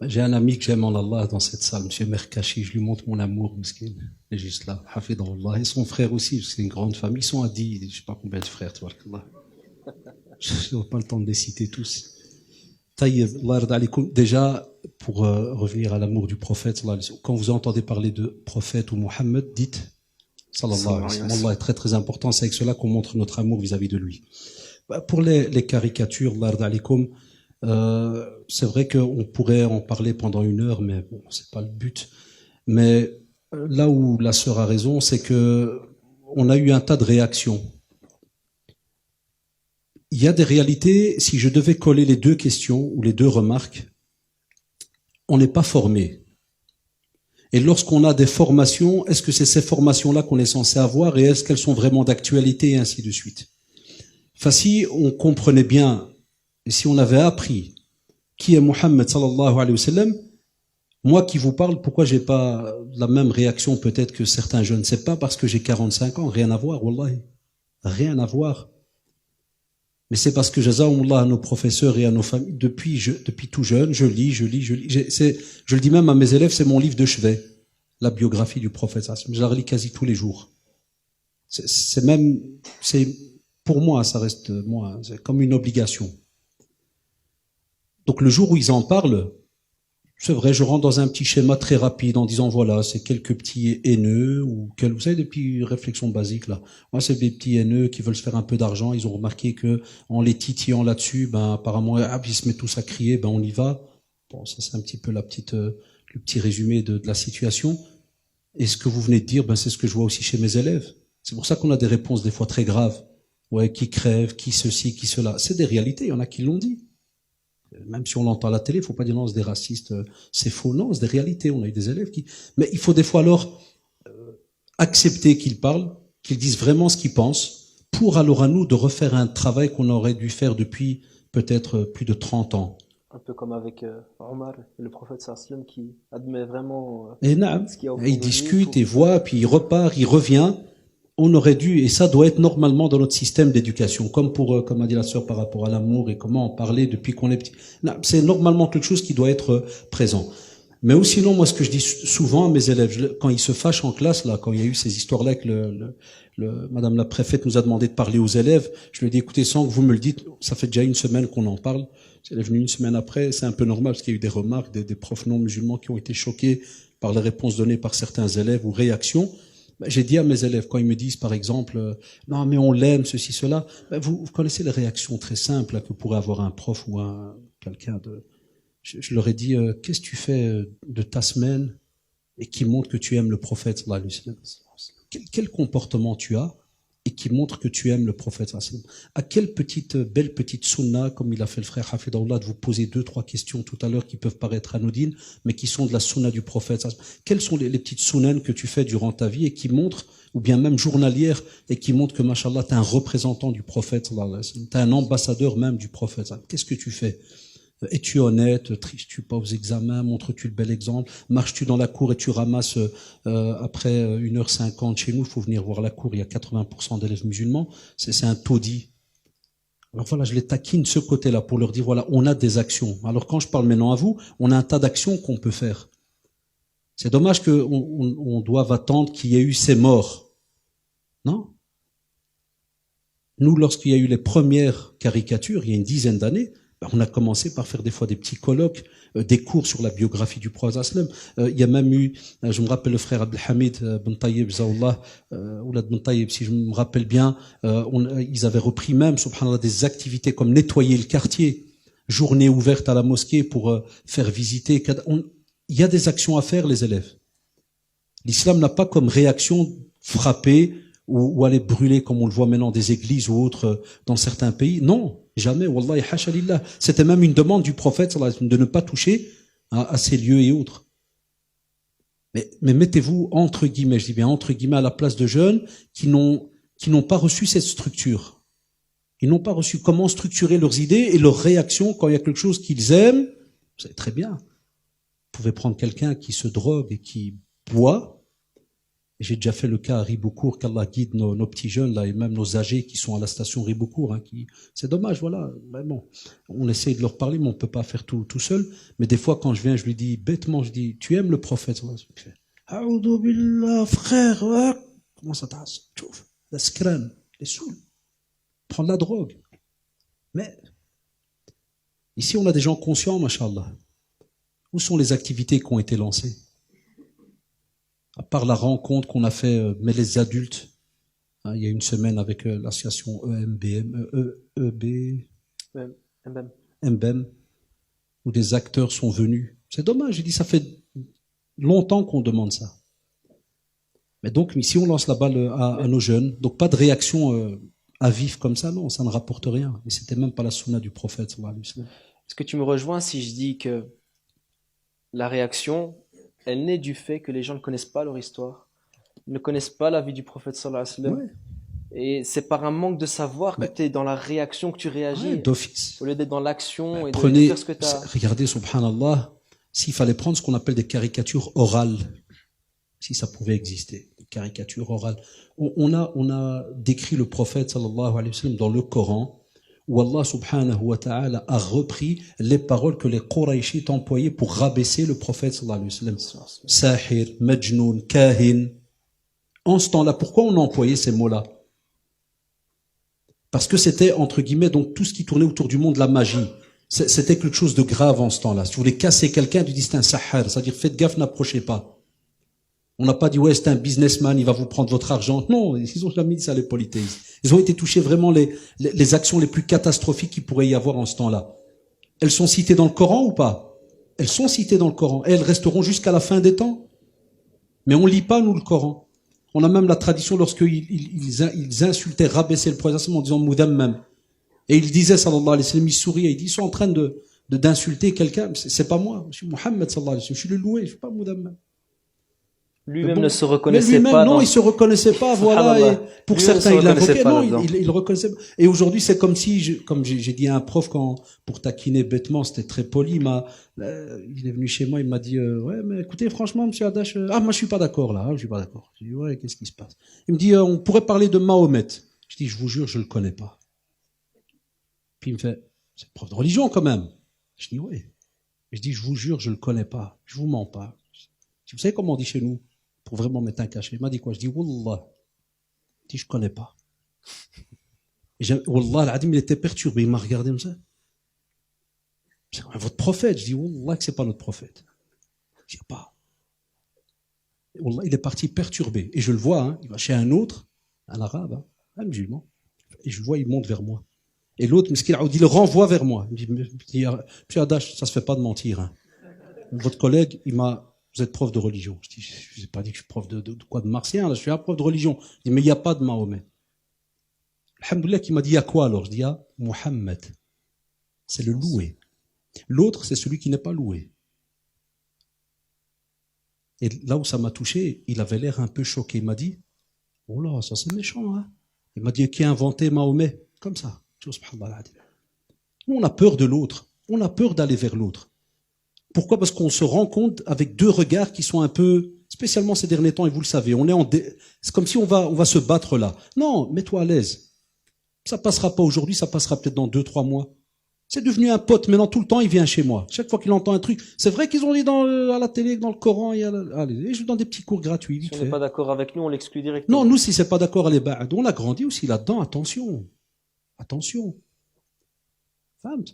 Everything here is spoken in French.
J'ai un ami que j'aime en Allah dans cette salle, Monsieur Merkachi, je lui montre mon amour, miskin. Il est juste là, hafidallah. Et son frère aussi, c'est une grande famille. Ils sont à 10, je sais pas combien de frères, tabarakallah. Je n'ai pas le temps de les citer tous. Taïb, Allah yarda alaykoum. Déjà, pour revenir à l'amour du prophète, sallallahu alayhi wa sallam, quand vous entendez parler de prophète ou Mohammed, dites sallallahu alayhi wa sallam. Allah est très très important, c'est avec cela qu'on montre notre amour vis-à-vis de lui. Pour les caricatures, Allah yarda alaykoum, c'est vrai qu'on pourrait en parler pendant une heure, mais bon, c'est pas le but. Mais là où la sœur a raison, c'est que on a eu un tas de réactions. Il y a des réalités, si je devais coller les deux questions ou les deux remarques, on n'est pas formé. Et lorsqu'on a des formations, est-ce que c'est ces formations-là qu'on est censé avoir et est-ce qu'elles sont vraiment d'actualité et ainsi de suite. Enfin, si on comprenait bien et si on avait appris qui est Mohammed sallallahu alayhi wa sallam, moi qui vous parle, pourquoi j'ai pas la même réaction peut-être que certains jeunes? C'est pas parce que j'ai 45 ans, rien à voir, wallahi. Rien à voir. Mais c'est parce que jazaoumullah à nos professeurs et à nos familles, depuis tout jeune, je lis. Je le dis même à mes élèves, c'est mon livre de chevet, la biographie du prophète. Je la relis quasi tous les jours. C'est pour moi, ça reste moi, c'est comme une obligation. Donc le jour où ils en parlent, c'est vrai, je rentre dans un petit schéma très rapide en disant voilà, c'est quelques petits haineux ou vous savez des petites réflexions basiques là. Moi, c'est des petits haineux qui veulent se faire un peu d'argent. Ils ont remarqué que en les titillant là-dessus, ben apparemment, ils se mettent tous à crier, ben on y va. Bon, ça c'est un petit peu le petit résumé de la situation. Et ce que vous venez de dire, ben c'est ce que je vois aussi chez mes élèves. C'est pour ça qu'on a des réponses des fois très graves. Ouais, qui crèvent, qui ceci, qui cela. C'est des réalités. Il y en a qui l'ont dit. Même si on l'entend à la télé, il ne faut pas dire non, c'est des racistes, c'est faux. Non, c'est des réalités. On a eu des élèves qui... Mais il faut des fois alors accepter qu'ils parlent, qu'ils disent vraiment ce qu'ils pensent, pour alors à nous de refaire un travail qu'on aurait dû faire depuis peut-être plus de 30 ans. Un peu comme avec Omar, le prophète sallam qui admet vraiment Et ce qu'il y a au fond il de lui discute pour... et voit, puis il repart, il revient. On aurait dû, et ça doit être normalement dans notre système d'éducation, comme a dit la sœur par rapport à l'amour et comment en parler depuis qu'on est petit. C'est normalement quelque chose qui doit être présent. Mais aussi, sinon, moi, ce que je dis souvent à mes élèves, quand ils se fâchent en classe, là, quand il y a eu ces histoires-là que Madame la préfète nous a demandé de parler aux élèves, je lui ai dit, écoutez, sans que vous me le dites, ça fait déjà une semaine qu'on en parle. Elle est venue une semaine après, c'est un peu normal parce qu'il y a eu des remarques, des profs non musulmans qui ont été choqués par les réponses données par certains élèves ou réactions. J'ai dit à mes élèves, quand ils me disent par exemple « Non mais on l'aime, ceci, cela », vous connaissez les réactions très simples là, que pourrait avoir un prof ou quelqu'un de... Je leur ai dit « Qu'est-ce que tu fais de ta semaine et qui montre que tu aimes le prophète sallallahu alayhi wa sallam ? Quel comportement tu as et qui montre que tu aimes le prophète sallallahu alayhi wa sallam ? À quelle belle petite sunna, comme il a fait le frère Hafidahullah, de vous poser 2-3 questions tout à l'heure qui peuvent paraître anodines, mais qui sont de la sunna du prophète sallallahu alayhi wa sallam. Quelles sont les petites sunnas que tu fais durant ta vie et qui montrent, ou bien même journalières, et qui montrent que, mashallah, tu es un représentant du prophète sallallahu alayhi wa sallam, tu es un ambassadeur même du prophète sallallahu alayhi wa sallam. Qu'est-ce que tu fais ? Es-tu honnête? Triches-tu pas aux examens? Montres-tu le bel exemple? Marches-tu dans la cour et tu ramasses après 1h50 chez nous? Il faut venir voir la cour, il y a 80% d'élèves musulmans. C'est un taudis. Alors voilà, je les taquine de ce côté-là pour leur dire, voilà, on a des actions. Alors quand je parle maintenant à vous, on a un tas d'actions qu'on peut faire. C'est dommage qu'on doive attendre qu'il y ait eu ces morts. Non? Nous, lorsqu'il y a eu les premières caricatures, il y a une dizaine d'années, on a commencé par faire des fois des petits colloques, des cours sur la biographie du prophète sallam. Il y a même eu, je me rappelle le frère Abdelhamid Ben Tayyib Zawallah, Oulad Ben Tayyib, si je me rappelle bien, ils avaient repris même, subhanallah, des activités comme nettoyer le quartier, journée ouverte à la mosquée pour faire visiter. Il y a des actions à faire, les élèves. L'islam n'a pas comme réaction frapper ou aller brûler, comme on le voit maintenant, des églises ou autres dans certains pays. Non, jamais, wallahi, hasha lillah. C'était même une demande du prophète de ne pas toucher à ces lieux et autres. Mais mettez-vous, entre guillemets, je dis bien entre guillemets, à la place de jeunes qui n'ont pas reçu cette structure. Ils n'ont pas reçu comment structurer leurs idées et leurs réactions quand il y a quelque chose qu'ils aiment. Vous savez très bien. Vous pouvez prendre quelqu'un qui se drogue et qui boit. J'ai déjà fait le cas à Ribeaucourt, qu'Allah guide nos petits jeunes là et même nos âgés qui sont à la station Ribeaucourt. C'est dommage, voilà. Vraiment, on essaie de leur parler, mais on peut pas faire tout seul. Mais des fois, quand je viens, je lui dis bêtement, je dis, tu aimes le prophète? Il fait, Aoudou billah, frère, comment ça t'asse? La scrème, les saouls, prendre la drogue. Mais ici, on a des gens conscients, machallah. Où sont les activités qui ont été lancées? À part la rencontre qu'on a fait, mais les adultes, hein, il y a une semaine avec l'association MBEM, où des acteurs sont venus. C'est dommage, j'ai dit, ça fait longtemps qu'on demande ça. Mais donc, ici, on lance la balle à nos jeunes. Donc, pas de réaction à vif comme ça, non, ça ne rapporte rien. Et c'était même pas la sunna du prophète, sallallahu alayhi wa sallam. Est-ce que tu me rejoins si je dis que la réaction, elle naît du fait que les gens ne connaissent pas leur histoire, ne connaissent pas la vie du prophète sallallahu alayhi wa sallam. Ouais. Et c'est par un manque de savoir que tu es dans la réaction que tu réagis, Ouais, d'office. au lieu d'être dans l'action et de Prenez, faire ce que tu as. regardez, subhanallah, s'il fallait prendre ce qu'on appelle des caricatures orales, si ça pouvait exister, des caricatures orales. On a décrit le prophète sallallahu alayhi wa sallam dans le Coran, où Allah subhanahu wa ta'ala a repris les paroles que les Qurayshites employaient pour rabaisser le prophète sallallahu alayhi wa sallam. Sahir, Majnoun, Kahin. En ce temps-là, pourquoi on a employé ces mots-là? Parce que c'était, entre guillemets, donc tout ce qui tournait autour du monde, la magie. C'était quelque chose de grave en ce temps-là. Si vous voulez casser quelqu'un, tu dis c'est un sahar, c'est-à-dire faites gaffe, n'approchez pas. On n'a pas dit, ouais, c'est un businessman, il va vous prendre votre argent. Non, ils ont jamais dit ça, les polythéistes. Ils ont été touchés vraiment les actions les plus catastrophiques qu'il pourrait y avoir en ce temps-là. Elles sont citées dans le Coran ou pas? Elles sont citées dans le Coran. Et elles resteront jusqu'à la fin des temps. Mais on lit pas, nous, le Coran. On a même la tradition lorsqu'ils insultaient, rabaissaient le prophète en disant Moudammam. Et il disait, sallallahu alayhi wa sallam, il souriait, il dit, ils sont en train d'insulter quelqu'un. C'est pas moi, je suis Mohammed, sallallahu alayhi wa sallam, je suis le loué, je suis pas Moudammam. Lui-même bon, ne se reconnaissait lui-même, pas. Non, il se reconnaissait pas, voilà. Et pour lui certains, il l'invoquait. Non, là-dedans. il le reconnaissait pas. Et aujourd'hui, c'est comme si, comme j'ai dit à un prof pour taquiner bêtement, c'était très poli, il est venu chez moi, il m'a dit, ouais, mais écoutez, franchement, monsieur Adash, moi, je suis pas d'accord, là, je suis pas d'accord. J'ai dit, ouais, qu'est-ce qui se passe? Il me dit, on pourrait parler de Mahomet. Je dis, je vous jure, je le connais pas. Puis il me fait, c'est prof de religion, quand même. Je dis, oui. Je dis, je vous jure, je le connais pas. Je vous mens pas. Vous savez comment on dit chez nous? Pour vraiment mettre un cachet. Il m'a dit quoi? Je dis, Wallah. Je dis, je connais pas. Et Wallah, l'Adim, il était perturbé. Il m'a regardé comme ça. C'est quand même votre prophète. Je dis, Wallah, que c'est pas notre prophète. Je dis, pas. Wallah, il est parti perturbé. Et je le vois, hein, il va chez un autre, un arabe, hein, un musulman. Et je le vois, il monte vers moi. Et l'autre, il le renvoie vers moi. Il me dit, monsieur Adash, ça se fait pas de mentir, hein. Votre collègue, vous êtes prof de religion. Je dis, je vous ai pas dit que je suis prof de quoi, de martien, là, je suis un prof de religion. Il dit, mais il n'y a pas de Mahomet. Alhamdoulilah, qui m'a dit, il y a quoi alors? Je dis, ah, Mohammed. C'est le loué. L'autre, c'est celui qui n'est pas loué. Et là où ça m'a touché, il avait l'air un peu choqué. Il m'a dit, oh là, ça c'est méchant, hein. Il m'a dit, qui a inventé Mahomet? Comme ça. Nous, on a peur de l'autre. On a peur d'aller vers l'autre. Pourquoi? Parce qu'on se rend compte avec deux regards qui sont un peu, spécialement ces derniers temps, et vous le savez, c'est comme si on va se battre là. Non, mets-toi à l'aise. Ça passera pas aujourd'hui, ça passera peut-être dans 2-3 mois. C'est devenu un pote, maintenant tout le temps il vient chez moi. Chaque fois qu'il entend un truc, c'est vrai qu'ils ont dit à la télé, dans le Coran, allez, je lui donne des petits cours gratuits. Si on n'est pas d'accord avec nous, on l'exclut directement. Non, nous si c'est pas d'accord, allez, on l'a grandi aussi là-dedans, attention. Attention. Femme.